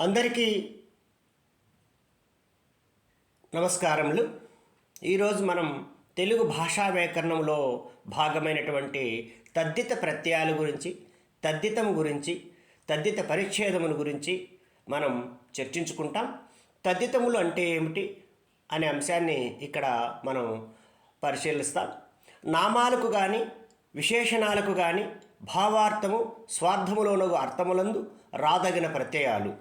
అందరికీ నమస్కారములు. ఈరోజు మనం తెలుగు భాషా వ్యాకరణంలో భాగమైనటువంటి తద్దిత ప్రత్యయాల గురించి, తద్దితం గురించి, తద్దిత పరిచ్ఛేదముల గురించి మనం చర్చించుకుంటాం. తద్దితములు అంటే ఏమిటి అనే అంశాన్ని ఇక్కడ మనం పరిశీలిస్తాం. నామాలకు కానీ విశేషణాలకు కానీ భావార్థము స్వార్థములోనగు అర్థములందు రాదగిన ప్రత్యయాలు,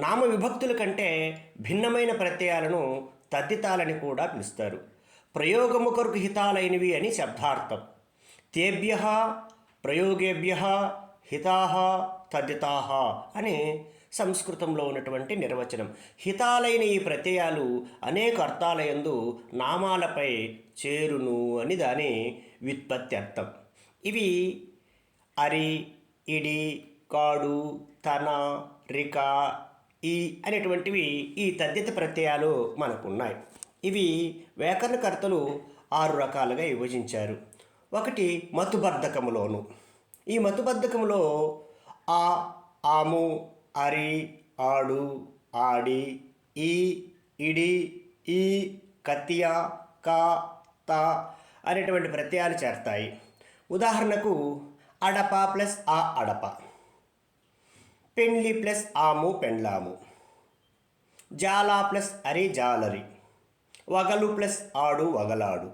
నామ విభక్తుల కంటే భిన్నమైన ప్రత్యయాలను తద్దితాలని కూడా పిలుస్తారు. ప్రయోగము కొరకు హితాలైనవి అని శబ్దార్థం. తేభ్య ప్రయోగేభ్య హితా తద్దితా అని సంస్కృతంలో ఉన్నటువంటి నిర్వచనం. హితాలైన ఈ ప్రత్యయాలు అనేక అర్థాలయందు నామాలపై చేరును అని దాని వ్యుత్పత్తి అర్థం. ఇవి అరి, ఇడి, కాడు, తన, రిక, ఈ అనేటువంటివి ఈ తద్దిత ప్రత్యయాలు మనకున్నాయి. ఇవి వ్యాకరణకర్తలు 6 రకాలుగా విభజించారు. ఒకటి మతుబద్ధకములోను. ఈ మతుబద్ధకములో ఆ, ఆము, అరి, ఆడు, ఆడి, ఈ, ఇడి, ఈ, కత్తియ, క, త అనేటువంటి ప్రత్యయాలు చేరతాయి. ఉదాహరణకు అడప ప్లస్ ఆ అడప, పెండ్లి ప్లస్ ఆము పెండ్లాము, జాలా ప్లస్ అరి జాలరి, వగలు ప్లస్ ఆడు వగలాడు,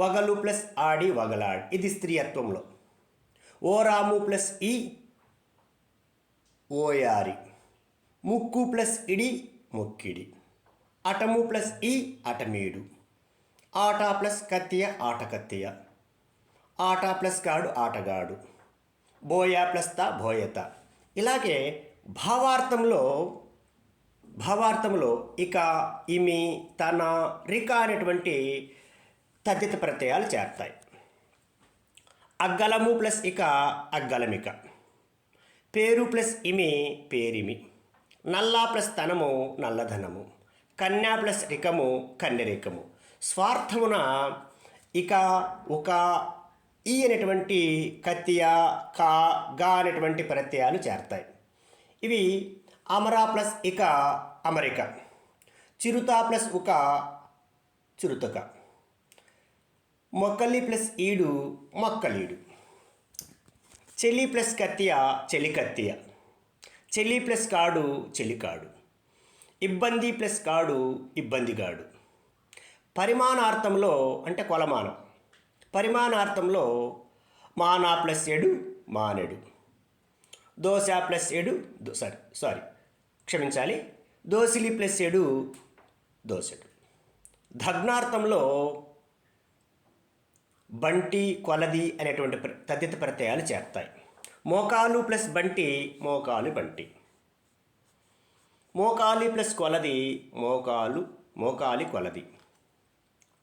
వగలు ప్లస్ ఆడి వగలాడు. ఇది స్త్రీయత్వంలో. ఓరాము ప్లస్ ఈ ఓయారి, ముక్కు ప్లస్ ఇడి ముక్కిడి, అటము ప్లస్ ఈ అటమీడు, ఆట ప్లస్ కత్తియ ఆటకత్తియ, ఆట ప్లస్ గాడు ఆటగాడు, బోయా ప్లస్ త భోయత. ఇలాగే భావార్థంలో ఇక, ఇమి, తన, రిక అనేటువంటి తద్దిత ప్రత్యయాలు చేరతాయి. అగ్గలము ప్లస్ ఇక అగ్గలమిక, పేరు ప్లస్ ఇమి పేరిమి, నల్లా ప్లస్ తనము నల్లధనము, కన్యా ప్లస్ రికము కన్యరికము. స్వార్థమున ఇక, ఉక, ఈ అనేటువంటి కత్తియ, కా, గా అనేటువంటి ప్రత్యయాలు చేరతాయి. ఇవి అమరా ప్లస్ ఇక అమరిక, చిరుత ప్లస్ ఉక చిరుతక, మొక్కలి ప్లస్ ఈడు మొక్కలీడు, చెలి ప్లస్ కత్తియ చెలికత్తియ, చెలి ప్లస్ కాడు చెలికాడు, ఇబ్బంది ప్లస్ కాడు ఇబ్బందిగాడు. పరిమాణార్థంలో అంటే కొలమానం. పరిమాణార్థంలో మానా ప్లస్ ఎడు మానెడు, దోశ ప్లస్ ఎడు దోసిలి ప్లస్ ఎడు దోసెడు. దగ్నార్థంలో బంటి కొలది అనేటువంటి తద్దిత ప్రత్యయాలు చేరతాయి. మోకాలు ప్లస్ బంటి మోకాలు బంటి, మోకాలి ప్లస్ కొలది మోకాలి కొలది.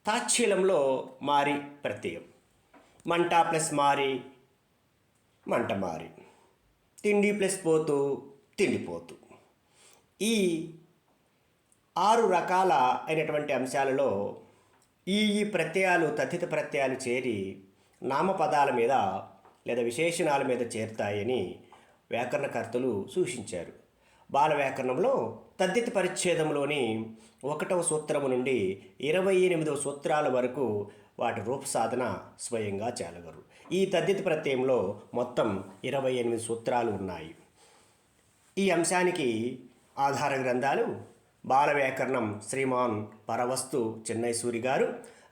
తాచ్ఛీలంలో మారి ప్రత్యయం. మంట ప్లస్ మారి మంట మారి, తిండి ప్లస్ పోతు తిండిపోతు. ఈ 6 రకాల అయినటువంటి అంశాలలో ఈ ప్రత్యయాలు తద్దిత ప్రత్యయాలు చేరి నామపదాల మీద లేదా విశేషణాల మీద చేరుతాయని వ్యాకరణకర్తలు సూచించారు. బాల వ్యాకరణంలో తద్దిత పరిచ్ఛేదంలోని 1వ సూత్రము నుండి 28వ సూత్రాల వరకు వాటి రూపసాధన స్వయంగా చేయగలరు. ఈ తద్దిత ప్రత్యయంలో మొత్తం 28 సూత్రాలు ఉన్నాయి. ఈ అంశానికి ఆధార గ్రంథాలు బాల వ్యాకరణం శ్రీమాన్ పరవస్తు చెన్నైసూరి గారు,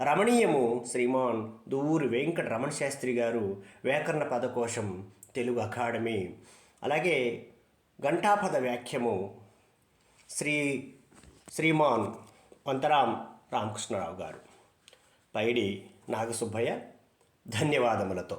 రమణీయము శ్రీమాన్ దువ్వూరి వెంకట రమణ శాస్త్రి గారు, వ్యాకరణ పదకోశం తెలుగు అకాడమీ, అలాగే ఘంటాపద వ్యాఖ్యము శ్రీమాన్ వంతరాం రామకృష్ణరావు గారు, పైడి నాగసుబ్బయ్య. ధన్యవాదములతో.